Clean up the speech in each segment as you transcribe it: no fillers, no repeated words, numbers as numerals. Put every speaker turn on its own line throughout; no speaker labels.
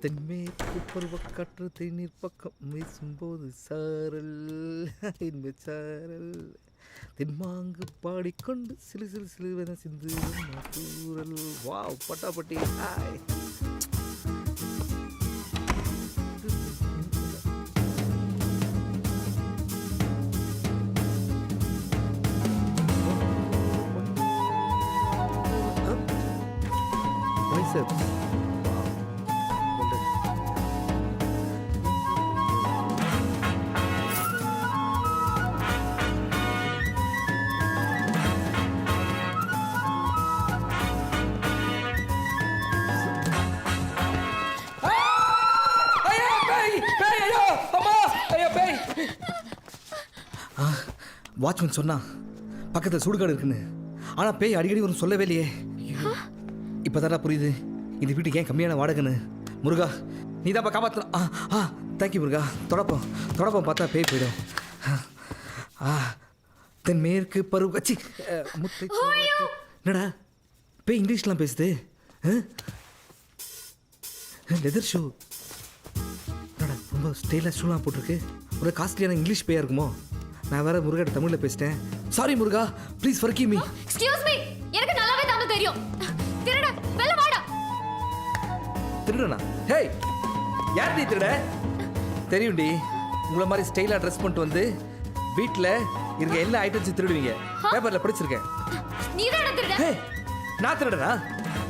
தென்மேற்கு பருவக்காற்று தேநீர் பக்கம் வீசும்போது சாரல் இன்பச்சாரல் தென்மாங்கு பாடிக்கொண்டு சிலு சிலு சிலுவென சிந்து தூரல். வாவ் பட்டாப்பட்டி. ஹாய். biceps. வாட்ச்மேன் சொன்னா பக்கத்தில் சுடுகாடு இருக்குன்னு. ஆனால் பேய் அடிக்கடி வரும் சொல்லவே இல்லையே. இப்போதாடா புரியுது இந்த வீட்டுக்கு ஏன் கம்மியான வாடகைன்னு. முருகா நீ தான் காப்பாற்றலாம். தேங்க்யூ முருகா. தொடப்பம் பார்த்தா பேய் போயிடும். தென் மேற்கு பருவ கச்சி முத்தை. என்னடா பேய் இங்கிலீஷ்லாம் பேசுது? Leather shoe. என்னடா ரொம்ப ஸ்டைலாக ஷூலாம் போட்டிருக்கு. ஒரு காஸ்ட்லியான இங்கிலீஷ் பேயா இருக்குமோ? நான் வேற முருகாட்ட தமிழ்ல பேசிட்டேன். Sorry Muruga, please forgive me.
Excuse me, எனக்கு நல்லாவே தமிழ் தெரியும். திருட வெல்ல வாடா.
திருடனா? ஹேய், யார் நீ திருட? தெரியும்டி, உங்கள மாதிரி ஸ்டைலா ட்ரெஸ் பண்ணிட்டு வந்து வீட்ல இருக்க எல்லா ஐட்டம்ஸையும் திருடுவீங்க. பேப்பர்ல படிச்சிருக்கேன்.
நீ தான் திருட.
ஹே, நான் திருடனா?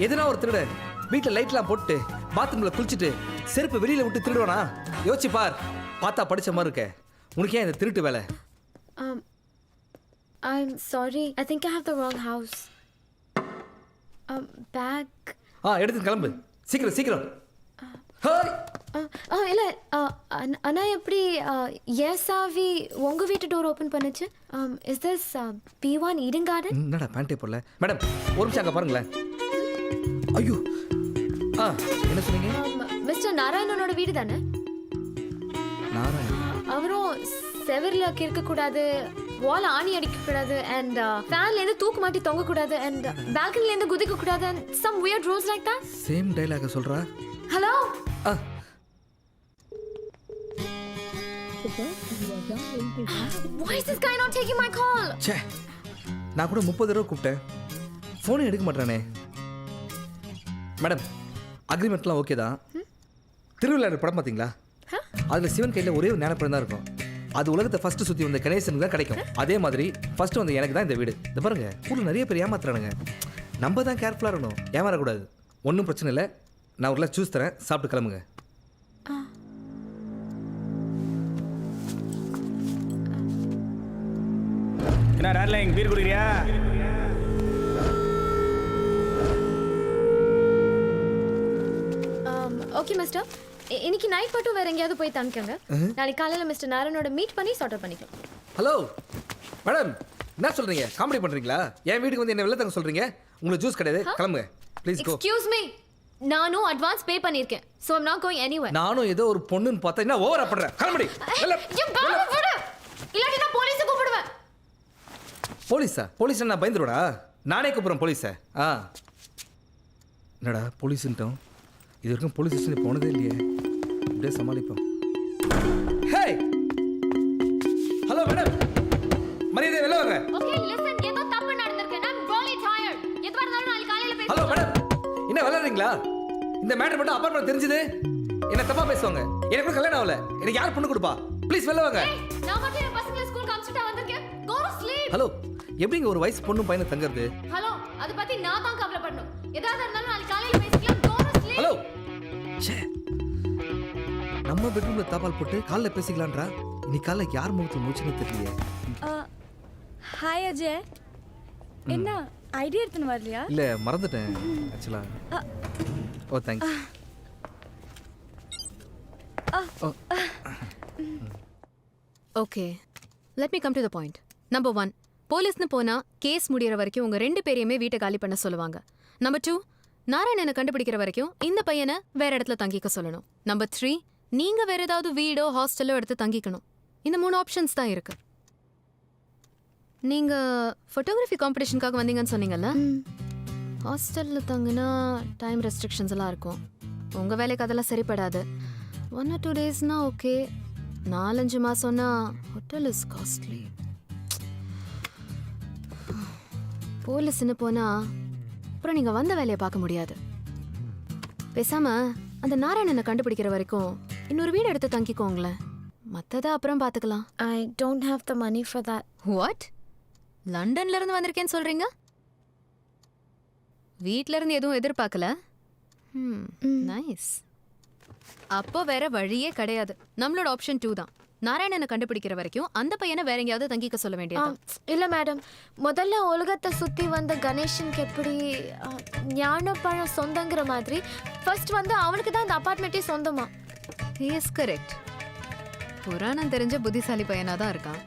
எதுனா ஒரு திருட வீட்ல லைட்லாம் போட்டு பாத்ரூம்ல குளிச்சிட்டு செருப்பு வெளியில விட்டு திருடுவானா? யோசிச்சு பார். பார்த்தா படிச்ச மாதிரி இருக்க. உனக்கு ஏன் இந்த திருட்டு வேலை?
I'm sorry. I think I have the wrong house. Bag.
எடுத்து கிளம்பு. சீக்கிரம். ஹாய்.
இல்ல அண்ணா எப்படி எஸ்ஆவி உங்க வீட்டு டோர் ஓபன் பண்ணுச்சு? Is this P1 Eden garden?
என்னடா பேண்டே போடல. மேடம் ஒரு நிமிஷம் அங்க பாருங்களேன். ஐயோ. என்ன சொன்னீங்க?
மிஸ்டர் நாராயணனோட வீடு தானே?
நாராயணன்
அவரும் செவர்ல கிறுக்க கூடாது, வால் ஆணி அடிக்க கூடாது, and ஃபேன்ல இருந்து தூக்கு மாட்டி தொங்க கூடாது, and பால்கனில இருந்து குதிக்க கூடாது, and some weird rules like that.
Same dialogue சொல்றா.
Hello. Why is this guy not taking my call?
ச்சே, நான் கூட 30 தடவை கூப்பிட்டேன், ஃபோனே எடுக்க மாட்டானே. மேடம் அக்ரிமெண்ட்லாம் ஓகே தான். திருவிழா படம் பார்த்தீங்களா? அதில் சிவன் கையில் ஒரே ஒரு ஞானப்படம் தான் இருக்கும். அது உலகத்தை ஃபர்ஸ்ட் சுற்றி வந்த கணேசனுக்கு தான் கிடைக்கும். அதே மாதிரி ஃபர்ஸ்ட் வந்து எனக்கு தான் இந்த வீடு. இந்த பாருங்க, ஊரில் நிறைய பேர் ஏமாத்துறானுங்க. நம்ம தான் கேர்ஃபுல்லாக இருக்கணும், ஏமாறக்கூடாது. ஒன்றும் பிரச்சனை இல்லை, நான் ஒரு ஜூஸ் தரேன், சாப்பிட்டு கிளம்புங்க.
என்ன டார்லிங், பீர் குடிக்கிறியா?
ஓகே மிஸ்டர், இன்னைக்கு நைட் மட்டும் வேற எங்கேயாவது போய் தங்கிக்கங்க. நாளைக்கு காலையில மிஸ்டர் நாராயணோட மீட் பண்ணி சார்ட் அவுட் பண்ணிக்கலாம்.
ஹலோ மேடம், என்ன சொல்றீங்க? காமெடி பண்றீங்களா? என் வீட்டுக்கு வந்து என்ன வெளில தங்க சொல்றீங்க? உங்களுக்கு ஜூஸ் கிடையாது, கிளம்புங்க ப்ளீஸ் கோ.
எக்ஸ்கியூஸ் மீ, நானும் அட்வான்ஸ் பே பண்ணிருக்கேன், so I'm not going anywhere.
நானும் ஏதோ ஒரு பொண்ணுன்னு பார்த்தா என்ன ஓவரா பண்றேன். கிளம்படி.
இல்லாட்டி நான் போலீஸை கூப்பிடுவேன்.
போலீஸா நான் பயந்துருடா. நானே கூப்பிடுறேன் போலீஸை. என்னடா போலீஸ்ன்ட்டோம், இது வரைக்கும் போலீஸ் ஸ்டேஷன் போனதே இல்லையே. அப்படியே சமாளிப்போம். ஹே ஹலோ மேடம், மரியாதை வெளில வாங்க.
ஓகே லிசன், ஏதோ தப்பு நடந்துருக்கு. I'm really tired. எதுவா இருந்தாலும் நாளைக்கு காலையில பேசலாம்.
ஹலோ மேடம், என்ன விளையாடுறீங்களா? இந்த மேட்டர் மட்டும் அப்பார்ட்மெண்ட் தெரிஞ்சது என்ன தப்பா பேசுவாங்க. எனக்கு கல்யாணம் ஆகல, எனக்கு யார் பொண்ணு கொடுப்பா? ப்ளீஸ் வெளில வாங்க.
நான் மட்டும் என் பசங்களை ஸ்கூல் காமிச்சிட்டு வந்திருக்கேன். Go to sleep.
ஹலோ, எப்படிங்க ஒரு வயசு பொண்ணும் பையனை தங்கறது?
ஹலோ, அது பத்தி நான் தான் கவலைப்படணும். ஏதாவது இருந்தாலும் நாளைக்கு காலையில பேசிக்கலாம். Go to sleep.
ஹலோ, ச்சே, நம்ம பெட்ரூம்ல தாப்பால் போட்டு காலைல பேசிக்கலான்றா. இன்னைக்கு காலைல யார் முகத்துல மூச்சுன்னு தெரியலையே.
ஹாய் அஜய், என்ன ஐடியா எடுத்துன்னு வரலையா?
இல்ல மறந்துட்டேன் ஆக்சுவலா. Oh thanks.
Okay, let me come to the point. Number 1, போலீஸ்னு போனா கேஸ் முடியற வரைக்கும் உங்க 2 பேரையுமே வீட்டை காலி பண்ண சொல்லுவாங்க. நம்பர் 2, நாராயணனை கண்டுபிடிக்கிற வரைக்கும் இந்த பையனை வேற இடத்துல தங்கிக்க சொல்லணும். நம்பர் 3, நீங்க வேற ஏதாவது வீடோ ஹாஸ்டலோ எடுத்து தங்கிக்கணும். இந்த 3 ஆப்ஷன்ஸ் தான் இருக்கு. நீங்க ஃபோட்டோகிராஃபி காம்படிஷனுக்காக வந்தீங்கன்னு சொன்னீங்கல்ல? ஹாஸ்டல்ல தங்கினா டைம் ரெஸ்ட்ரிக்ஷன்ஸ் எல்லாம் இருக்கும். உங்க வேலைக்கு அதெல்லாம் சரிப்படாது. 1 or 2 டேஸ்னா ஓகே. 4-5 மாசம்னா ஹோட்டல் இஸ் காஸ்ட்லி. போலீஸ்னு போனா அப்புறம் நீங்க வந்த வேலையை பார்க்க முடியாது. பேசாம அந்த நாராயணனை கண்டுபிடிக்கிற வரைக்கும் இன்னொரு வீடு எடுத்து தங்கிக்கோங்களேன். மத்ததை அப்புறம் பார்த்துக்கலாம்.
I don't have the money for that.
What? லண்டன்ல இருந்து வந்திருக்கேன்னு சொல்றீங்க? வீட்ல இருந்து எதுவும் எதிர்பார்க்கல? நைஸ். அப்போ வேற வழியே கிடையாது. நம்மளோட ஆப்ஷன் 2 தான். நாராயணனை கண்டுபிடிக்கிற வரைக்கும் அந்த பையனை வேற எங்கேயாவது தங்கிக்க சொல்ல வேண்டியது.
இல்ல மேடம், முதல்ல உலகத்தை சுத்தி வந்த கணேஷனுக்கு எப்படி ஞானப்பழம் சொந்தங்கிற மாதிரி ஃபர்ஸ்ட் வந்து அவனுக்கு தான் இந்த அபார்ட்மெண்ட்டே சொந்தமா.
Yes correct. புராணம் தெரிஞ்ச புத்திசாலி பையனா தான் இருக்கான்.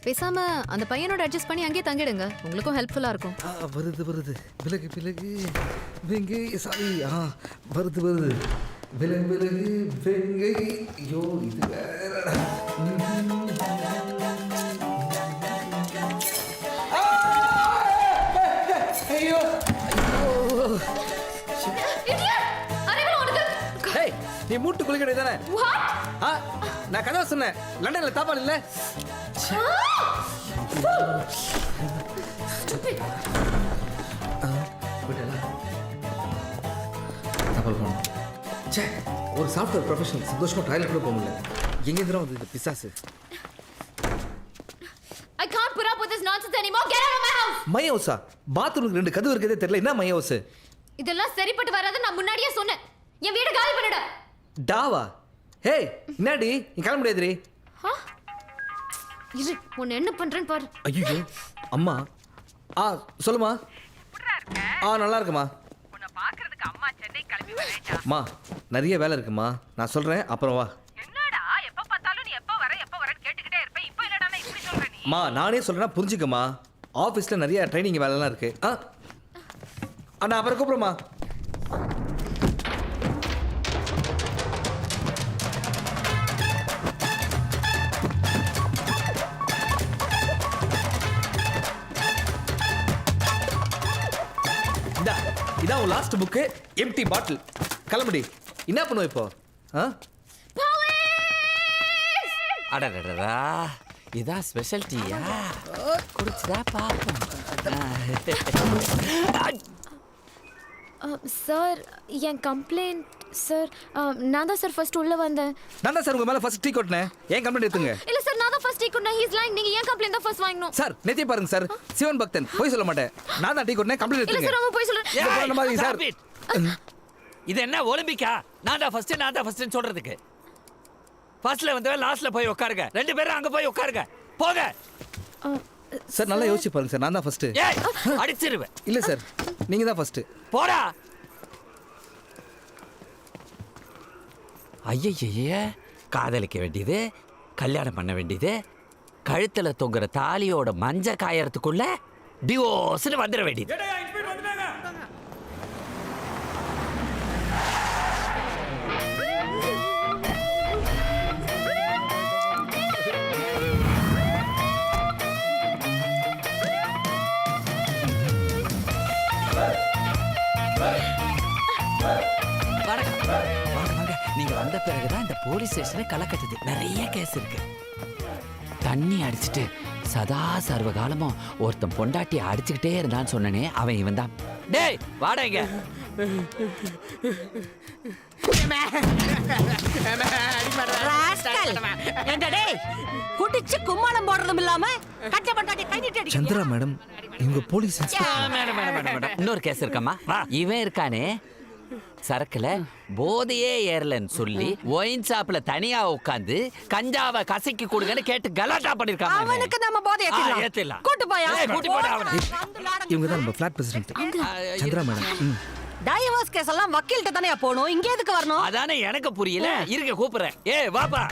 பேசாம அந்த பையனோட அட்ஜஸ்ட் பண்ணி அங்கேயே தங்கிடுங்க. உங்களுக்கும் ஹெல்ப்ஃபுல்லா இருக்கும்.
வருது விலகு வெங்கை சாரி. வருது விலகு வெங்கை. ஐயோ இது வேறடா. ஐயோ ஹேய், நீ மூட்டு குளிக்கடை தானே? நான் கதை சொன்னேன். லண்டன்ல தாப்பால் இல்ல. ஒரு சாஃப்ட்வேர் ப்ரொஃபஷனல் சந்தோஷமா டாய்லெட் கூட போக முடியல. எங்க இருந்தா வந்து இந்த பிசாசு.
I can't put up with this nonsense anymore. Get out of my house.
My ஹவுஸா? பாத்ரூமுக்கு 2 கதவு இருக்கதே தெரியல. என்ன மை ஹவுஸ்?
இதெல்லாம் சரிப்பட்டு வராது. நான் முன்னாடியே சொன்னேன். என் வீட காலி பண்ணுடா.
டாவா? ஹேய், என்னடி நீ கிளம்ப முடியாதுடி.
இரு, உன்னை என்ன பண்றேன்னு பாரு.
ஐயோ அம்மா. சொல்லுமா. நல்லா இருக்குமா.
உன்னை பார்க்கிறதுக்கு அம்மா சென்னை கிளம்பி வரேன்டா.
அம்மா நிறைய வேலை இருக்குமா, நான் சொல்றேன் அப்புறம் வா.
என்னடா எப்ப பார்த்தாலும் நீ எப்ப வரேன்னு கேட்டுக்கிட்டே இருப்ப. இப்போ என்னடா இப்படி சொல்ற நீ?
அம்மா நானே சொல்றேன்னா புரிஞ்சுக்கம்மா. ஆஃபீஸில் நிறைய ட்ரைனிங் வேலைலாம் இருக்கு. அண்ணா அப்புறம் கூப்பிடுமா. இதான் உன் லாஸ்ட் புக்கு. Empty bottle. கிளம்புடி. என்ன பண்ணுவோம் இப்போ?
அடடடா, இதான் ஸ்பெஷல்ட்டியா? குடிச்சுதா பார்ப்போம்.
சார், என் கம்ப்ளைண்ட் சார். நான் தான் சார் ஃபர்ஸ்ட் உள்ள வந்தேன்.
நான் தான் சார் உங்க மேல ஃபர்ஸ்ட் டீ கொட்டினேன். ஏன் கம்ப்ளைண்ட் எடுத்துங்க.
இல்ல சார், நான் தான் ஃபர்ஸ்ட் டீ கொட்டினேன். He's lying. நீங்க ஏன் கம்ப்ளைண்ட் தான் ஃபர்ஸ்ட் வாங்கணும்?
சார் நேத்தே பாருங்க சார், சிவன் பக்தன் போய் சொல்ல மாட்டேன். நான் தான் டீ கொட்டினேன். கம்ப்ளைண்ட்
இல்ல
எடுத்துங்க.
சார், அவங்க போய் சொல்றேன்.
மாதிரி சார்.
இது என்ன ஒலிம்பிக்கா? நான் தான் ஃபர்ஸ்ட்னு சொல்றதுக்கு. ஃபர்ஸ்ட்ல வந்து லாஸ்ட்ல போய் உட்காருங்க. 2 பேரும் அங்க போய் உட்காருங்க. போங்க.
சார் நல்லா யோசிச்சு பாருங்க சார். நான் தான் ஃபர்ஸ்ட்.
ஏய், அடிச்சிருவேன்.
இல்ல சார், நீங்க தான் ஃபர்ஸ்ட்.
போடா. ஐயய்யே, காதலிக்க வேண்டியது, கல்யாணம் பண்ண வேண்டியது, கழுத்துல தொங்குற தாலியோட மஞ்ச காயறதுக்குள்ள டிவோர்ஸ்னு வந்துட வேண்டியது. நீங்க வந்த பிறகுதான் இந்த போலீஸ் ஸ்டேஷனை களை கட்டுது. நிறைய கேஸ் இருக்கு. தண்ணி அடிச்சுட்டு சதா சர்வ காலமும் ஒருத்தன் பொண்டாட்டி அடிச்சுக்கிட்டே இருந்தான்னு சொன்னனே, அவன் இவன் தான். டேய் வாடா இங்க.
குடிச்சு கும்மாளம் போடுறதும் இல்லாம கட்ட பட்டாட்டி கை நீட்டி அடிக்க.
சந்திரா மேடம், இவங்க போலீஸ் இன்ஸ்பெக்டர்.
மேடம் இன்னொரு கேஸ் இருக்காமா. இவன் இருக்கானே, சரக்குல போதையே ஏறலன்னு சொல்லி ஒயின் ஷாப்ல தனியா உட்கார்ந்து கஞ்சாவை கசக்கி கொடுங்கன்னு கேட்டு கலாட்டா பண்ணிருக்காங்க.
அவனுக்கு நம்ம போதை ஏத்திடலாம். கூட்டு போயா.
கூட்டி போடா அவனை.
இவங்க தான் நம்ம flat president Chandra madam.
Divorce case எல்லாம் வக்கீல்கிட்ட தானே போணும். இங்க எதுக்கு வரணும்?
அதானே எனக்கு புரியல. இருக்க கூப்பிடுறேன். ஏய் வாப்பா.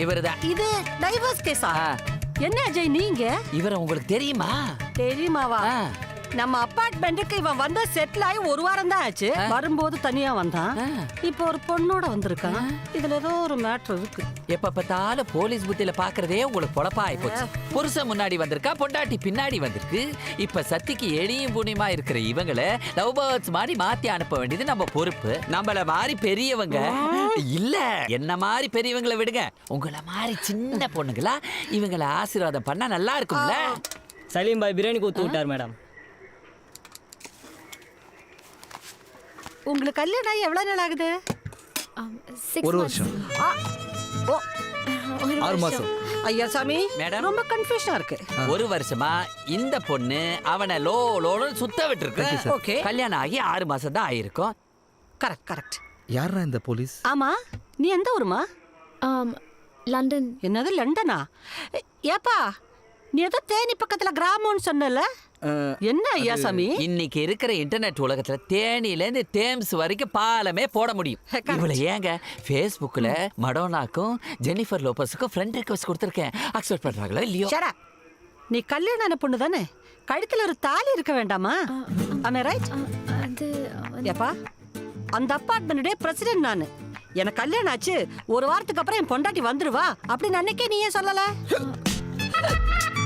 இவர்தான்.
இது டைவர்ஸ் கேஸா? என்ன அஜய் நீங்க?
இவரை உங்களுக்கு தெரியுமா?
தெரியுமாவா? நம்ம அப்பார்ட்மெண்ட்டுக்கு இவன் வந்து செட்டில் ஆகி ஒரு வாரம் தான் ஆச்சு. வரும்போது தனியா வந்தான். இப்போ ஒரு பொண்ணோட வந்திருக்கான். இதுல ஏதோ ஒரு மேட்ரு இருக்கு.
எப்ப பார்த்தாலும் போலீஸ் புத்தியில பாக்குறதே உங்களுக்கு பொழப்பா ஆயிப்போச்சு. புருஷன் முன்னாடி வந்திருக்கா, பொண்டாட்டி பின்னாடி வந்திருக்கு. இப்ப சத்திக்கு எளியும் புனியமா இருக்கிற இவங்களை லவ் பேர்ட்ஸ் மாதிரி மாத்தி அனுப்ப வேண்டியது நம்ம பொறுப்பு. நம்மள மாதிரி பெரியவங்க இல்ல, என்ன மாதிரி பெரியவங்களை விடுங்க, உங்களை மாதிரி சின்ன பொண்ணுங்களா இவங்களை ஆசீர்வாதம் பண்ணா நல்லா இருக்கும்ல.
சலீம் பாய் பிரியாணி கொடுத்து விட்டார் மேடம்.
உங்களுக்கு கல்யாணம் ஆகி எவ்வளவு நாள் ஆகுது?
6
ஒரு
months.
வருஷம்,
ஆ, ஓ,
6 மாசம்.
ஐயா சாமி
மேடம்.
ரொம்ப கன்ஃபியூஷனா இருக்கு.
ஒரு வருஷமா இந்த பொண்ணு அவனை லோன்னு சுத்த விட்டுருக்கு.
ஓகே.
கல்யாணம் ஆகி 6 மாசம் தான் ஆயிருக்கும்.
Correct correct.
யாரா இந்த போலீஸ்?
ஆமா, நீ எந்த ஊருமா?
லண்டன்.
என்னது லண்டனா? ஏப்பா, நீ ஏதோ தேனி பக்கத்துல கிராமம்னு சொன்னல, என்ன ஐயா சாமி?
இன்னைக்கு இருக்கிற இன்டர்நெட் உலகத்துல தேனில இருந்து தேம்ஸ் வரைக்கும் பாலமே போட முடியும். இவளை ஏங்க Facebookல மடோனாக்கும் ஜெனிஃபர் லோபஸுக்கும் ஃப்ரெண்ட் ரிக்வெஸ்ட் கொடுத்துருக்கேன். அக்செப்ட் பண்றாங்களோ இல்லையோ?
Shut up. நீ கல்யாணம் பொண்ணு தானே, கழுத்துல ஒரு தாலி இருக்க வேண்டாமா? ஆமே ரைட்?
அது
ஏப்பா, அந்த அப்பார்ட்மெண்ட்டுடைய பிரசிடென்ட் நானு. எனக்கு கல்யாணம் ஆச்சு, ஒரு வாரத்துக்கு அப்புறம் என் பொண்டாட்டி வந்துருவா அப்படின்னு அன்னைக்கே நீ ஏன் சொல்லல?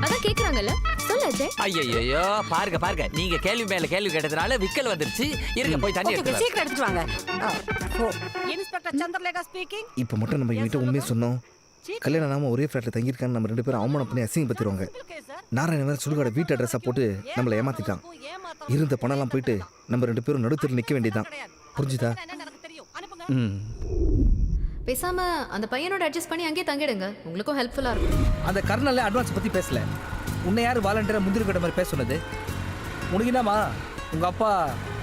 அதான் கேக்குறாங்கல்ல, சொல்லு அஜய்.
ஐயோ பாருங்க பாருங்க, நீங்க கேள்வி மேல கேள்வி கேட்டதுனால விக்கல் வந்துருச்சு. இருங்க போய் தண்ணி
ஓகே,
எடுத்து
சீக்கிரம் எடுத்துட்டு வாங்க. Inspector Chandralekha speaking.
இப்போ மட்டும் நம்ம இவங்கிட்ட உண்மையை சொன்னோம், கல்யாணம் நாம ஒரே ஃப்ளாட்டில் தங்கியிருக்கான்னு நம்ம 2 பேரும் அவமானம் பண்ணி அசிங்கப்படுத்திடுவாங்க. நாராயணன் வேற சுடுகாட வீட்டு அட்ரஸாக போட்டு நம்மளை ஏமாத்திட்டான். இருந்த பணம்லாம் போயிட்டு நம்ம 2 பேரும் நடுத்தரில் நிற்க வேண்டியதான். புரிஞ்சுதா? ம்.
பேசாம அந்த பையனோட அட்ஜஸ்ட் பண்ணி அங்கேயே தங்கிடுங்க, உங்களுக்கும் ஹெல்ப்ஃபுல்லா இருக்கும்.
அந்த கர்னல்ல அட்வான்ஸ் பற்றி பேசல. உன்னை யார் வாலண்டியராக முந்திரி கட்ட மாதிரி பேச சொன்னது? உனக்கு என்னம்மா, உங்கள் அப்பா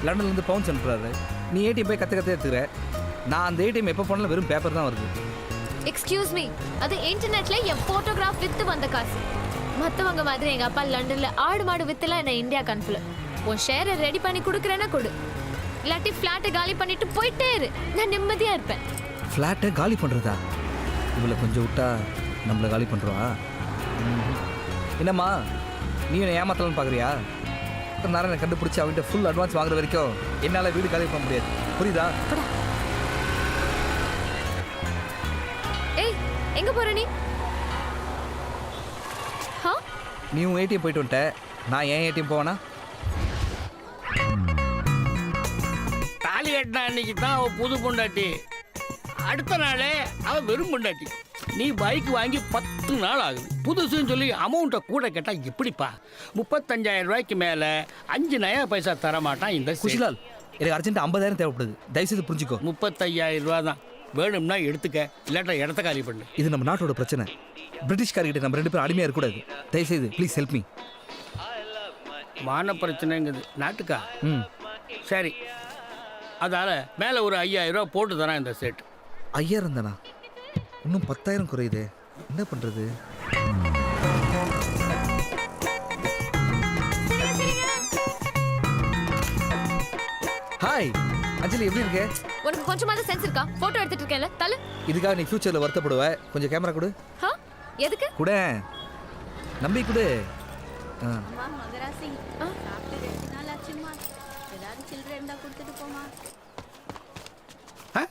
லண்டன்லேருந்து பவுன்ஸ் அனுப்புறாரு, நீ ஏடிஎம் போய் கற்று எடுத்துக்கிற. நான் அந்த ஏடிஎம் எப்போ போனாலும் வெறும் பேப்பர் தான் வருது.
எக்ஸ்கியூஸ் மீ, அது இன்டர்நெட்ல என் போட்டோகிராஃப் வித்து வந்த காசு. மத்தவங்க மாதிரி எங்க அப்பா லண்டன்ல ஆடு மாடு வித்துலாம் என்ன இந்தியாக்கு அனுப்பல. உன் ஷேரை ரெடி பண்ணி கொடுக்குறேன்னா கொடு, இல்லாட்டி ஃப்ளாட்டை காலி பண்ணிட்டு போயிட்டே இரு, நான் நிம்மதியா இருப்பேன்.
ஃப்ளாட்டை காலி பண்ணுறதா? இவளை கொஞ்சம் விட்டா நம்மளை காலி பண்ணுறா. என்னம்மா, நீ என்னை ஏமாத்தலாம்னு பார்க்குறியா? நாராயணனை கண்டுபிடிச்சி அவன்கிட்ட ஃபுல் அட்வான்ஸ் வாங்குற வரைக்கும் என்னால் வீடு காலி பண்ண முடியாது. புரியுதா?
ஏய், எங்க போற நீ?
நீ உன் ஏடிஎம் போயிட்டு வந்துட்ட, நான் ஏன் ஏடிஎம் போவேனா?
தாலி கட்டின அன்னைக்கு தான் அவள் புது பொண்டாட்டி, அடுத்த நாளே அவள் வெறும் பொண்டாட்டி. நீ பைக் வாங்கி 10 நாள் ஆகுது, புதுசுன்னு சொல்லி அமௌண்ட்டை கூட கேட்டால் எப்படிப்பா? 35,000 ரூபாய்க்கு மேலே 5 நயா பைசா தரமாட்டான் இந்த
குஷிலால். எனக்கு அர்ஜென்ட் 50,000 தேவைப்படுது, தயவுசெய்து புரிஞ்சுக்கோ.
35,000 ரூபா தான் வேணும்னா எடுத்துக்க, இல்லாட்டா இடத்த காலி பண்ணு.
இது நம்ம நாட்டோட பிரச்சனை. பிரிட்டிஷ்காரர்கிட்ட நம்ம 2 பேரும் அடிமையாக இருக்கக்கூடாது. தயவுசெய்து ப்ளீஸ் ஹெல்ப் மீ.
மான பிரச்சனைங்குது நாட்டுக்கா?
ம்.
சரி, அதால் மேலே ஒரு 5,000 ரூபா போட்டு தரான் இந்த செட்.
5,000 தானா? இன்னும் 10,000 குறையுது, என்ன பண்ணுறது? ஹாய் அஞ்சலி, எப்படி இருக்க?
உனக்கு கொஞ்சமாவது சென்ஸ் இருக்கா? போட்டோ எடுத்துட்டு இருக்கேன்ல, தள்ளு.
இதுக்காக நீ ஃபியூச்சரில் வருத்தப்படுவ. கொஞ்சம் கேமரா கொடு.
எதுக்கு?
கூட நம்பி கொடு.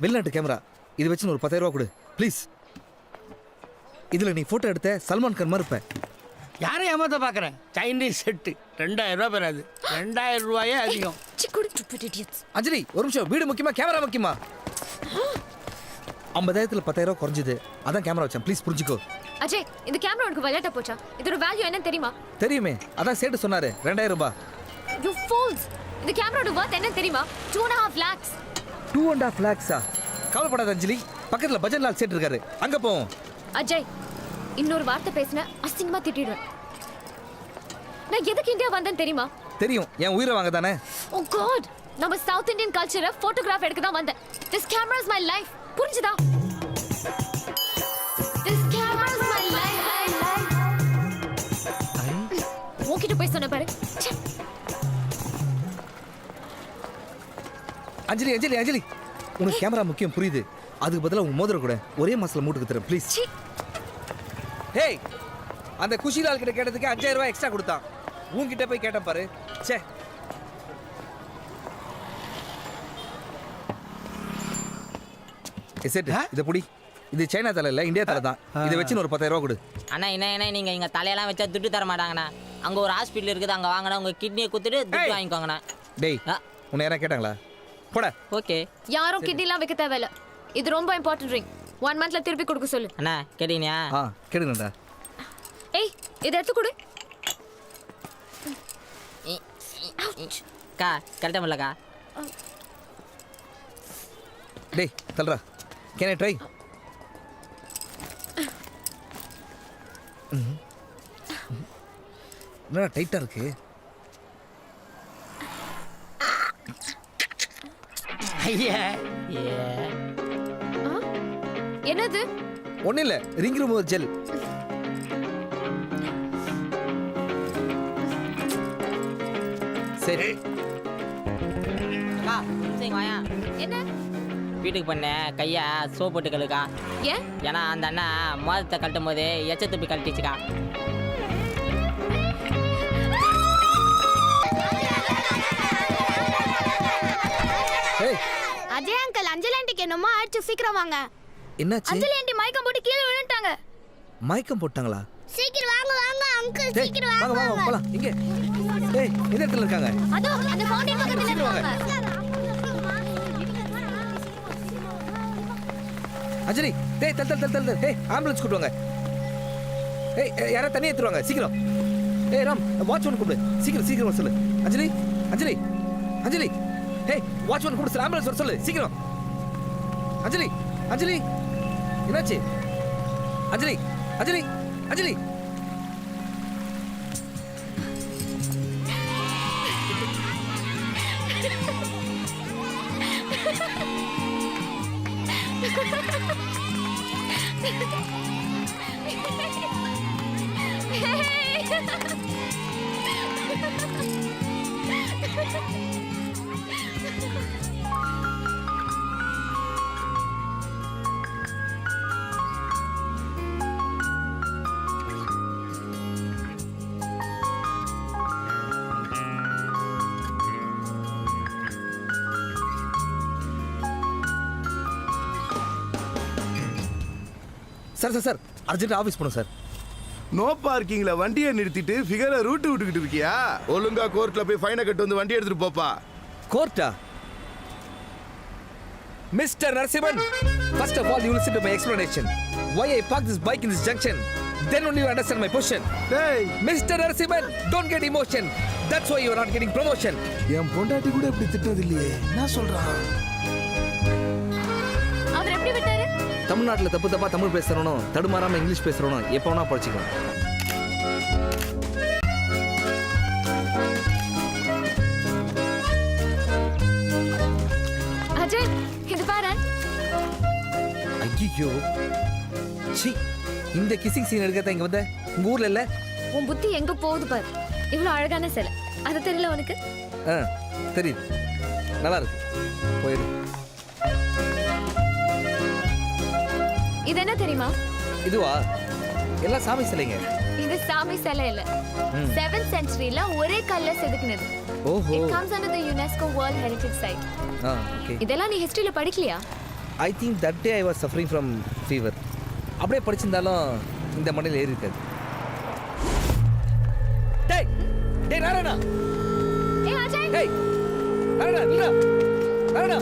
வெளிநாட்டு கேமரா, இது வச்சு ஒரு 10,000 ரூபா கொடு ப்ளீஸ். இதில் நீ ஃபோட்டோ எடுத்த சல்மான் கான் மாதிரி இருப்ப.
யாரை ஏமாத்த பார்க்குறேன்? சைனீஸ் செட்டு 2,000 ரூபா பெறாது, 2,000 ரூபாயே அதிகம்.
அஞ்சலி ஒரு நிமிஷம், வீடு முக்கியமா கேமரா முக்கியமா? 50,000த்துல 10,000 குறைஞ்சிது, அதான் கேமரா வச்சேன். ப்ளீஸ் புரிஞ்சுக்கோ.
அஜய், இந்த கேமரா உனக்கு விளையாட்ட போச்சா? இதோட வேல்யூ என்னன்னு தெரியுமா?
தெரியுமே, அதான் சேட்டு சொன்னாரு 2,000 ரூபாய்.
You fools! இந்த கேமராவோட வர்த் என்ன தெரியுமா? 2.5 lakhs.
2.5 lakhs-ஆ? கவலைப்படாத அஞ்சலி, பக்கத்துல பஜன்லால் சேட்டு இருக்காரு, அங்க போவோம்.
அஜய், இன்னொரு வார்த்தை பேசின அசிங்கமா திட்டிடுவேன். நான் எதுக்கு இந்தியா வந்தேன்னு தெரியுமா?
தெரியும், என் உயிரை வாங்க தானே.
ஓ காட், நம்ம சவுத் இந்தியன் கல்ச்சரை போட்டோகிராஃப் எடுக்க தான் வந்தேன். This camera is my life. புரிஞ்சுதா? This camera is my life. உன்கிட்ட போய் சொன்ன பாரு.
அஞ்சலி அஞ்சலி அஞ்சலி, உனக்கு கேமரா முக்கியம் புரியுது, அதுக்கு பதிலாக உன் மோதிரம் கூட ஒரே மாசத்துல மூட்டுக்கு தரேன் ப்ளீஸ். ஹேய், அந்த குஷிலால் கிட்ட கேட்டதுக்கு 5,000 ரூபாய் எக்ஸ்ட்ரா கொடுத்தான், உன்கிட்ட போய் கேட்டேன் பாரு. சே, செட் இதை புடி. இது சைனா தலை இல்லை, இந்தியா தலை தான். இதை வச்சு ஒரு 10,000 ரூபா கொடு.
அண்ணா என்ன நீங்க இங்க தலையெல்லாம் வச்சா துட்டு தர மாட்டாங்கண்ணா. அங்க ஒரு ஹாஸ்பிட்டல் இருக்குது, அங்க வாங்கினா உங்க கிட்னியை குத்துட்டு துட்டு வாங்கிக்கோங்கண்ணா.
டேய் உன்னை யாரா கேட்டாங்களா? போட.
ஓகே.
யாரும் கிட்னிலாம் வைக்க தேவையில்ல. இது ரொம்ப இம்பார்ட்டன்ட் ரிங். 1 மந்த்ல திருப்பி கொடுக்க சொல்லு.
அண்ணா கேட்டீங்களா?
கேடுங்கடா.
ஏய் இதை எடுத்து கொடு.
கா கரெக்டாக முடியலக்கா.
டேய் தல்றா. Can I try? என்ன டைட்டா இருக்கு?
ஐயா
என்னது?
ஒன்றும் இல்லை, ரிங் ரிமூவர் ஜெல். சரி
அக்கா சரி வாயா.
என்ன?
வீட்டுக்கு பண்ண கையா சோப் போட்டு கழுக்கா.
ஏன்?
ஏன்னா அந்த அண்ணா மோதத்தை கட்டும் போது எச்ச துப்பி கழட்டிச்சுக்கா.
ஏய்
அஜய் அங்கிள் அஞ்சலி ஆண்டிக்கு என்னமோ ஆயிடுச்சு, சீக்கிரம் வாங்க.
என்னாச்சு?
அஞ்சலி ஆண்டி மயக்கம் போட்டு கீழே விழுந்துட்டாங்க.
மயக்கம் போட்டாங்களா?
சீக்கிரம் வாங்க வாங்க அங்கிள்,
டேய்
சீக்கிரம்
வாங்க வாங்க போலாம். இங்க டேய் எந்த இடத்துல இருக்காங்க?
அதோ அந்த ஃபவுண்டைன் பக்கத்துல இருக்காங்க.
அஞ்சலி டேய் தல் தல் தல் தல். ஏய் ஆம்புலன்ஸ் கூட்டு வாங்க. ஏய் யாரா தண்ணி ஏத்துவாங்க சீக்கிரம். ஏய் ராம் வாட்ச் ஒன் கூப்பிடு சீக்கிரம் சீக்கிரம் வர சொல்லு. அஞ்சலி அஞ்சலி அஞ்சலி ஏய் வாட்ச் ஒன் கூப்பிடு, ஆம்புலன்ஸ் வர சொல்லு சீக்கிரம். அஞ்சலி அஞ்சலி என்னாச்சு? Anjali Anjali Anjali sir sir sir urgent office போகணும் சார்.
நோ பார்க்கிங்ல வண்டியை நிறுத்திட்டு ஃபிகரை ரூட்டு விட்டுக்கிட்டு இருக்கியா? ஒழுங்கா கோர்ட்ல போய் ஃபைனை கட்டு வந்து வண்டி எடுத்துட்டு போப்பா.
கோர்ட்டா? Mr. Narasimhan, first of all you listen to my explanation. Why I parked this bike in this junction? Then only you understand my position.
டேய்
Mr. Narasimhan, don't get emotion. That's why you are not getting promotion.
என் பொண்டாட்டி கூட இப்படி திட்டது இல்லையே. என்ன சொல்றான்?
அவர் எப்படி விட்டாரு?
தமிழ்நாட்டில் தப்பு தப்பா தமிழ் பேசுறவனும் தடுமாறாம இங்கிலீஷ் பேசுறவனும் எப்போ வேணா படிச்சுக்கலாம்.
அஜய் இது பாரு.
ஐயோ சி, இந்த கிசிங் சீன் எடுக்கத்தான் இங்க வந்த? உங்க ஊர்ல இல்ல?
உன் புத்தி எங்க போகுது பாரு. இவ்வளவு அழகான சிலை, அது தெரியல உனக்கு?
தெரியுது, நல்லா இருக்கு. போயிடு.
இது என்ன தெரியுமா?
இதுவா? எல்லாம் சாமி சிலைங்க.
இது சாமி சிலை இல்ல, 7th centuryல ஒரே கல்ல செதுக்குனது.
ஓஹோ.
It comes under the UNESCO World Heritage Site.
Okay.
இதெல்லாம் நீ ஹிஸ்டரியில படிக்கலையா?
I think that day I was suffering from fever. அப்படியே படிச்சிருந்தாலும் இந்த மண்ணில் ஏறி இருக்காது. டேய் டேய் நாராயணா.
ஏய் அஜய்.
டேய் நாராயணா நில்லு. நாராயணா.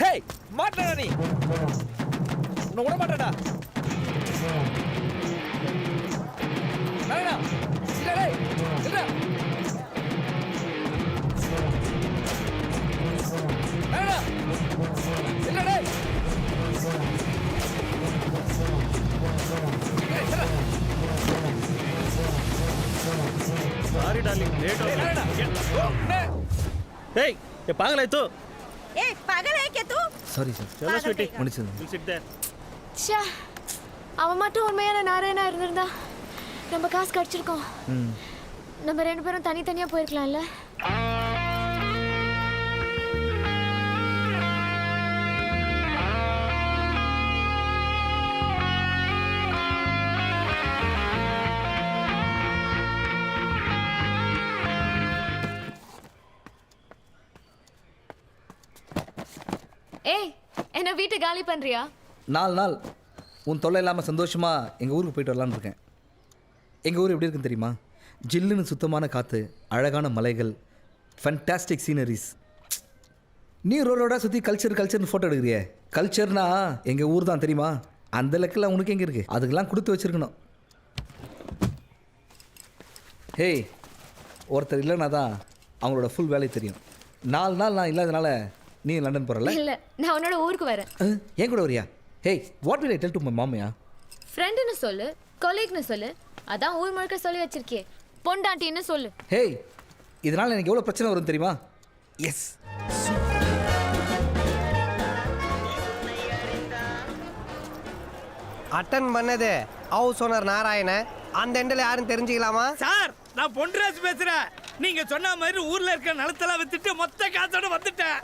ஹேய் மாட்டடா நீ. உன்னை விட மாட்டடா. நாராயணா இல்ல டேய் இல்ல. நாராயணா இல்ல டேய்.
ಸಾರಿ ಡಾರ್ಲಿಂಗ್ ಲೇಟ್
டேய் நாராயணா.
ಏಯ್ ये पागल है तू?
ए पागल है क्या तू?
Sorry sir.
चलो स्वीटी
முடிச்சது.
Will sit there.
ச்சே, அவன் மட்டும் உண்மையான நாராயணா இருந்திருந்தா நம்ம காசு கிடைச்சிருக்கோம். நம்ம 2 பேரும் தனித்தனியா போயிருக்கலாம்ல. ஏய் என்ன வீட்டை காலி பண்றியா?
4 நாள் உன் தொல்லை இல்லாமல் சந்தோஷமாக எங்கள் ஊருக்கு போயிட்டு வரலான்னு இருக்கேன். எங்கள் ஊர் எப்படி இருக்குன்னு தெரியுமா? ஜில்லுன்னு சுத்தமான காற்று, அழகான மலைகள், ஃபண்டாஸ்டிக் சீனரிஸ். நீ ரோடோட சுற்றி கல்ச்சர்னு ஃபோட்டோ எடுக்கிறியே. கல்ச்சர்னா எங்கள் ஊர் தான் தெரியுமா? அந்த லெக்கில் உனக்கு எங்கே இருக்குது? அதுக்கெல்லாம் கொடுத்து வச்சுருக்கணும். ஹேய், ஒருத்தர் இல்லைனா தான் அவங்களோட ஃபுல் வேலை தெரியும். 4 நாள் நான் இல்லாதனால நீ லண்டன் போகிறல?
இல்ல நான் உன்னோட ஊருக்கு வரேன்.
ஏன் கூட வரியா? Hey, what will I tell to my மாமியா?
ஃப்ரெண்டுன்னு சொல்லு, கொலீக்னு சொல்லு, அதான் ஊர் முழுக்க சொல்லி வச்சிருக்கியே. பொண்டாட்டின்னு சொல்லு.
ஹேய், இதனால் எனக்கு எவ்வளோ பிரச்சனை வரும் தெரியுமா? எஸ்.
அட்டன் பண்ணது ஹவுஸ் ஓனர் நாராயண. அந்த எண்டில் யாரும் தெரிஞ்சுக்கலாமா?
சார், நான் பொன்ராஜ் பேசுறேன். நீங்க சொன்ன மாதிரி ஊர்ல இருக்க நிலத்தெல்லாம் வித்துட்டு மொத்த காசோட வந்துட்டேன்.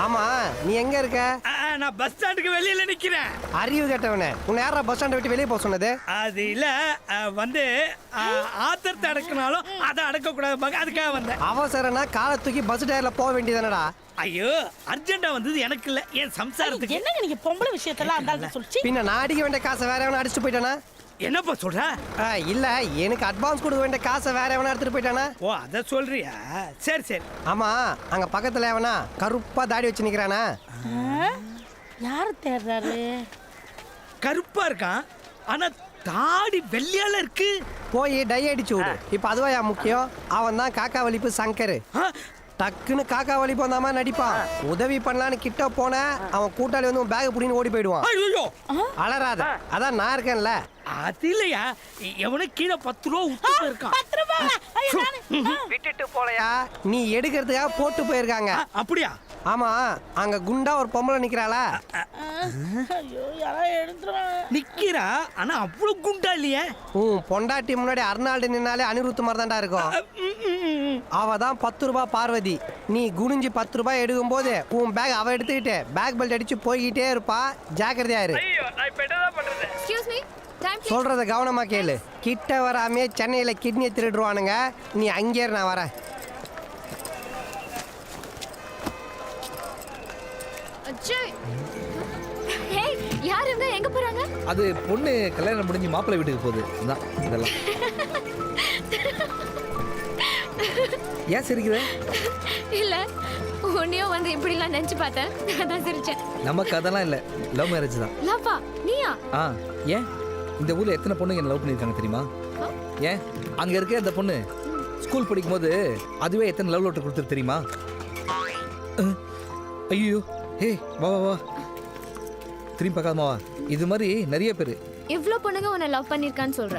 ஆமா, நீ எங்க இருக்க?
நான் பஸ் ஸ்டாண்டுக்கு வெளியில நிக்கிறேன்.
அறிவு கேட்டவனே, உன்னை யாரா பஸ் ஸ்டாண்டை விட்டு வெளியே போக சொன்னது?
அது இல்ல, வந்து ஆத்திரத்தை அடக்கினாலும் அதை அடக்க கூடாது, அதுக்காக வந்தேன்.
அவசரம்னா காலை தூக்கி பஸ் டயர்ல போக வேண்டியதானடா.
ஐயோ, அர்ஜென்டா வந்தது எனக்கு இல்ல, என் சம்சாரத்துக்கு.
என்னங்க நீங்க பொம்பளை விஷயத்தெல்லாம் அந்த சொல்லிச்சு?
பின்ன நான் அடிக்க வேண்டிய காசை வேற எவனா அடிச்சுட்டு போயிட்டானா?
என்னப்பா சொல்ற?
இல்ல, எனக்கு அட்வான்ஸ் கொடுக்க வேண்டிய காசை வேற எவனா எடுத்துட்டு போயிட்டானா?
ஓ, அத சொல்றியா? சரி சரி.
ஆமா, அங்க பக்கத்துல எவனா கருப்பா தாடி வச்சு நிக்கிறானா?
யாரு தேடுறாரு?
கருப்பா இருக்கான், ஆனா தாடி வெள்ளையால இருக்கு.
போய் டை அடிச்சு விடு. இப்ப அதுவா முக்கியம்? அவன் தான் காக்கா வலிப்பு சங்கர். டக்குன்னு காக்கா வலிப்பு வந்த மாதிரி நடிப்பான். உதவி பண்ணலான்னு கிட்ட போன அவன் கூட்டாளி வந்து பேக் புடின்னு ஓடி போயிடுவான்.
ஐயோ,
அலறாத, அதான் நான் இருக்கேன்ல.
அது இல்லையா, எவனே கீழே 10 ரூபா விட்டு போயிருக்கான்.
விட்டுட்டு போலையா, நீ எடுக்கிறதுக்காக போட்டு போயிருக்காங்க.
அப்படியா?
ஆமா, அங்க குண்டா ஒரு பொம்பளை நிக்கிறாளா?
நிக்கிறா, ஆனா அவ்வளவு குண்டா இல்லையே.
பொண்டாட்டி முன்னாடி அர்னால்டு நின்னாலே அனிருத் மாதிரி தான்டா இருக்கும். அவ தான் 10 ரூபாய் பார்வதி. நீ குனிஞ்சு 10 ரூபாய் எடுக்கும் போது உன் பேக் அவ எடுத்துக்கிட்டு பேக் பெல்ட் அடிச்சு போய்கிட்டே இருப்பா. ஜாக்கிரதையா இரு.
Excuse me, time please.
சொல்றத கவனமா கேளு. கிட்ட வராமே சென்னையில கிட்னியை திருடுவானுங்க. நீ அங்கே நான் வரேன்.
அஜய், ஹேய், யார் இவங்க? எங்க போறாங்க?
அது பொண்ணு கல்யாணம் முடிஞ்சு மாப்பிள்ளை வீட்டுக்கு போகுது. அதான் இதெல்லாம். ஏன் சிரிக்கிற?
இல்ல, உன்னையும் வந்து இப்படிலாம் நினைச்சு பார்த்தேன், அதான் சிரிச்சேன்.
நமக்கு அதெல்லாம் இல்லை, லவ் மேரேஜ் தான்.
லவ்வா? நீயா?
ஏன் இந்த ஊரில் எத்தனை பொண்ணுங்க என்ன லவ் பண்ணியிருக்காங்க தெரியுமா? ஏன் அங்கே இருக்க அந்த பொண்ணு ஸ்கூல் படிக்கும் போது அதுவே எத்தனை லவ் லெட்டர் கொடுத்துருக்கு தெரியுமா? ஐயோ, ஹே வா வா வா, திரும்பி பார்க்காதமா வா. இது மாதிரி நிறைய பேர்.
இவ்ளோ பொண்ணுங்க உன்னை லவ் பண்ணிருக்கான்னு சொல்ற,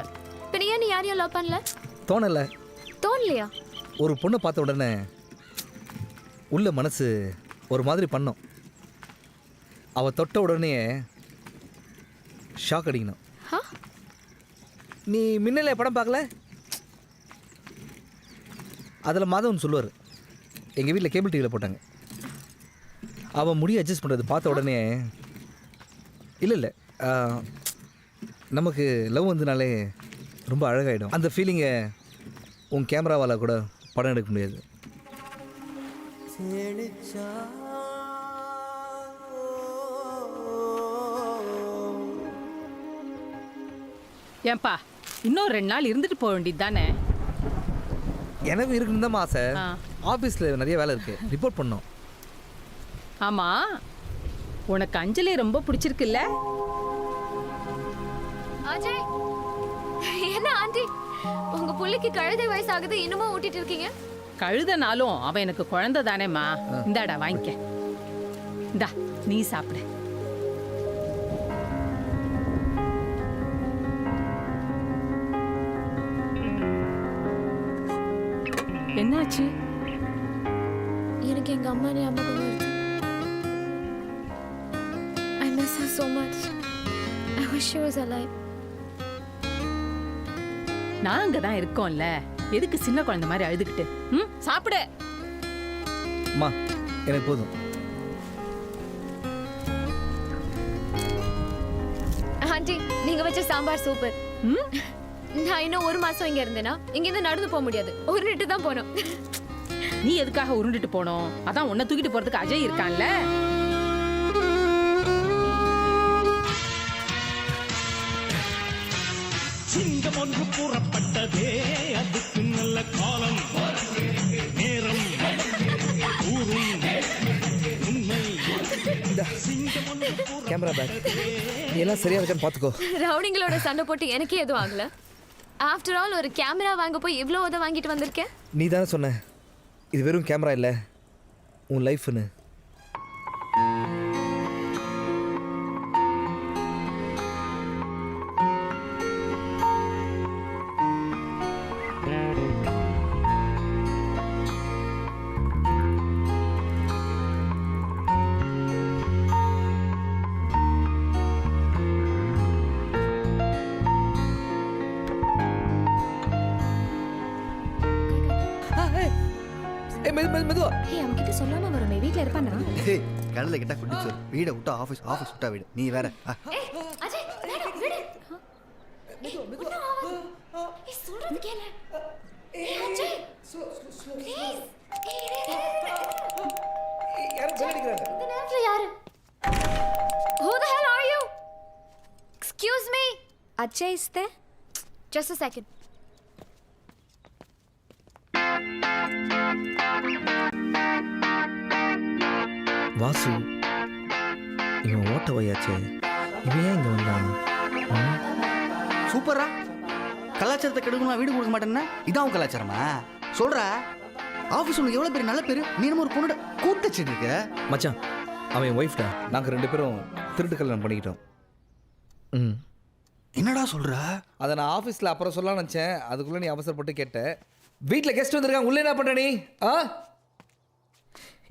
பின்ன ஏன் நீ யாரையும் லவ் பண்ணல?
தோணலை.
தோணலையா?
ஒரு பொண்ணை பார்த்த உடனே உள்ள மனசு ஒரு மாதிரி பண்ணோம். அவ தொட்ட உடனே ஷாக் அடிக்கணும். நீ மின்னலே படம் பார்க்கல? அதில் மாதவன் சொல்லுவார், எங்கள் வீட்டில் கேபிள் டிவியில் போட்டாங்க. அவன் முடி அட்ஜஸ்ட் பண்ணுறது பார்த்த உடனே இல்லை நமக்கு லவ் வந்தனாலே ரொம்ப அழகாயிடும். அந்த ஃபீலிங்கை உன் கேமராவால் கூட படம் எடுக்க முடியாது.
ஏன்பா, இன்னும் 2 நாள் இருந்துட்டு போக வேண்டியது தானே?
எனக்கு இருக்குன்னு தான் ஆசை. ஆஃபீஸில் நிறைய வேலை இருக்குது, ரிப்போர்ட் பண்ணோம்.
ஆமா, உனக்கு அஞ்சலி ரொம்ப பிடிச்சிருக்குல்ல?
அஜய், என்ன ஆண்டி, உங்க புள்ளைக்கு கழுதை வயசாகுது, இன்னுமா ஊட்டிட்டு இருக்கீங்க?
கழுதனாலும் அவன் எனக்கு குழந்தை தானேம்மா. இந்தாடா வாங்கிக்க. இந்தா நீ சாப்பிடு. என்னாச்சு?
எனக்கு எங்க அம்மா ஞாபகம் வருது. I miss her so much. I wish she was alive.
நாங்க தான் இருக்கோம்ல, எதுக்கு சின்ன குழந்தை மாதிரி அழுதுகிட்டு? சாப்பிடு.
அம்மா, எனக்கு போதும்.
ஆண்டி, நீங்க வச்ச சாம்பார் சூப்பர். நான் இன்னும் 1 மாசம் இங்க இருந்தேனா இங்கிருந்து நடந்து போக முடியாது, உருண்டுட்டு தான் போகணும்.
நீ எதுக்காக உருண்டுட்டு போனோம்? அதான் உன்னை தூக்கிட்டு போறதுக்கு அஜய் இருக்கான்ல.
சிங்கம் ஒன்று கூறப்பட்டதே அதுக்கு நல்ல காலம் நேரம் ஊரும் உண்மை
கேமரா பேக் நீ எல்லாம் சரியா இருக்கான்னு பார்த்துக்கோ.
ரவுடிங்களோட சண்டை போட்டு எனக்கே எதுவும் ஆகல. ஆஃப்டர் ஆல் ஒரு கேமரா வாங்க போய் இவ்வளோ உதவி வாங்கிட்டு வந்திருக்கேன்.
நீ தானே சொன்ன இது வெறும் கேமரா இல்லை உன் லைஃப்னு. மெதுவா
ஏய் அவன்கிட்ட சொல்லாம வருமே வீட்ல இருப்பானா?
ஏய் கடலை கிட்ட குடிச்சு வீட விட்டா ஆஃபீஸ் விட்டா வீடு நீ வேற
ஏய் அஜய் வேணாம் விடு. ஒண்ணும் ஆகாது. ஏய் சொல்றது கேளு. ஏய் அஜய் ப்ளீஸ். இந்த நேரத்துல யாரு? Who the hell are you? Excuse me. Ajay is there? Just a second.
Vasu இவன் ஓட்ட வையாச்சே இவன் ஏன் இங்கே வந்தான்?
சூப்பரா கலாச்சாரத்தை கெடுக்கணும் வீடு கொடுக்க மாட்டேன்னா இதான் உன் கலாச்சாரமா சொல்ற ஆஃபீஸ் உனக்கு எவ்வளோ பேர் நல்ல பேர் நீ நம்ம ஒரு பொண்ணோட கூட்டச்சிட்டு இருக்க.
மச்சான் அவன் என் ஒய்ஃப்டா. நாங்கள் 2 பேரும் திருட்டு கல்யாணம் பண்ணிக்கிட்டோம். ம்
என்னடா சொல்ற?
அதை நான் ஆஃபீஸில் அப்புறம் சொல்லலாம்னு நினச்சேன். அதுக்குள்ளே நீ அவசரப்பட்டு கேட்ட. வீட்டில் கெஸ்ட் வந்திருக்காங்க உள்ளே என்ன பண்ணுற நீ? ஆ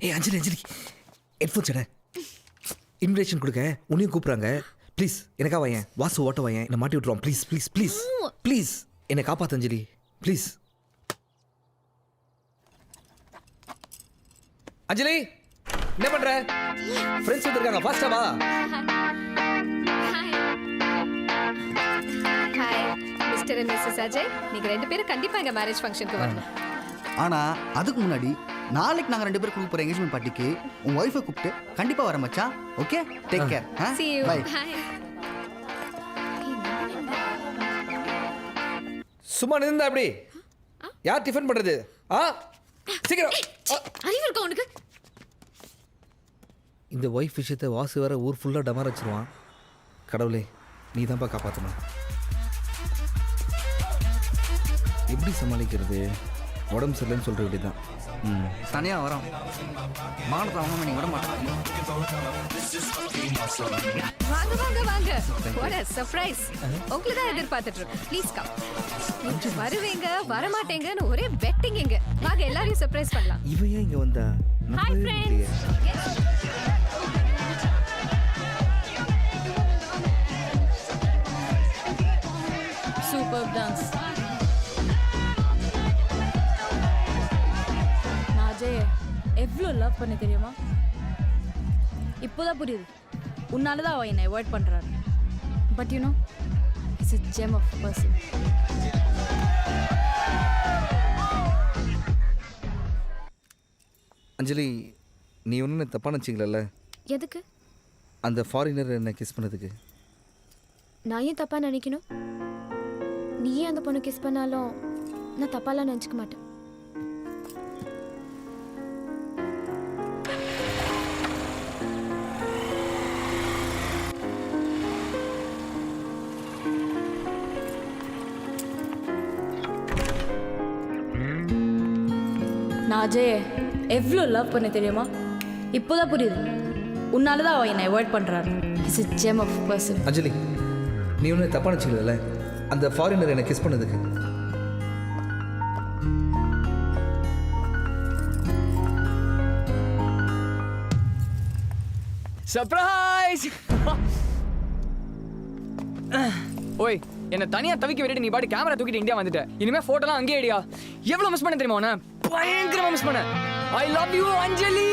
ஏய் அஞ்சலி ஹெட்ஃபோன்ஸ் எட இன்விடேஷன் கொடுக்க உன்னையும் கூப்பிட்றாங்க. ப்ளீஸ் எனக்கா வையன் வாசு ஓட்ட வையன் என்னை மாட்டி விட்டுருவான். ப்ளீஸ் ப்ளீஸ் ப்ளீஸ் ப்ளீஸ் என்னை காப்பாற்று அஞ்சலி ப்ளீஸ். அஞ்சலி என்ன பண்ற? ஃப்ரெண்ட்ஸ் வந்திருக்காங்க ஃபாஸ்டா வா.
Hi mister and missus Ajay. நீங்க 2 பேரும் கண்டிப்பா எங்க மேரேஜ் ஃபங்க்ஷனுக்கு வரணும்.
ஆனா அதுக்கு முன்னாடி நாளைக்கு நாங்க 2 பேரும் கொடுக்க போற எங்கேஜ்மெண்ட் பார்ட்டிக்கு உன் ஒய்ஃபை கூப்பிட்டு கண்டிப்பா வர மச்சான். Okay take care.
See you.
Bye.
Bye.
சும்மா நின்றா அப்படி யார் டிஃபன் பண்றது? ஆ சீக்கிரம்.
அறிவு இருக்கா உனக்கு?
இந்த ஒய்ஃப் விஷயத்தை வாசு வேற ஊர் ஃபுல்லாக டமார் வச்சிருவான். கடவுளே நீ தான்ப்பா காப்பாற்றணும். எப்படி சமாளிக்கிறது? உடம்பு சரியில்லைன்னு சொல்கிற வேண்டிய தான்.
தனியா வரோம் மானத்தை அவங்க நீ விட மாட்டேன்.
வாங்க வாங்க வாங்க. what a surprise. உங்களை தான் எதிர்பார்த்துட்டு இருக்கேன். Please come. நீங்க வருவீங்க வர மாட்டீங்கன்னு ஒரே பெட்டிங் இங்க. வாங்க எல்லாரையும் சர்ப்ரைஸ் பண்ணலாம்.
இவன் ஏன் இங்கே வந்தா?
Hi friends.
Super dance. Ajay எவ்வளோ லவ் பண்ண தெரியுமா? இப்போதான் புரியுது. உன்னால தான் அவன் என்னை அவாய்ட் பண்ணுறாரு. But you know it's a gem of person.
அஞ்சலி நீ ஒன்றும் தப்பாக நினச்சிங்களல்ல
எதுக்கு?
அந்த ஃபாரினர் என்னை கிஸ் பண்ணதுக்கு?
நான் ஏன் தப்பா நினைக்கணும்? நீயே அந்த பொண்ணு கிஸ் பண்ணாலும் நான் தப்பாலாம் நினச்சிக்க மாட்டேன்.
நான் அஜய் எவ்வளோ லவ் பண்ண தெரியுமா? இப்போதான் புரியுது. உன்னால தான் அவன் என்னை அவாய்ட் பண்ணுறாரு. It's a gem of person.
அஞ்சலி நீ ஒன்றும் தப்பாக நினச்சிங்களல்ல அந்த ஃபாரினர் என்னை கிஸ் பண்ணதுக்கு?
சர்ப்ரைஸ். ஓய் என்ன தனியா தவிக்க விட்டுட்டு நீ பாட்டு கேமரா தூக்கிட்டு இந்தியா வந்துட்ட. இனிமே போட்டோலாம் அங்கேயே அடியா. எவ்வளவு மிஸ் பண்ண தெரியுமா உன? பயங்கரமா மிஸ் பண்ண. I love you Anjali.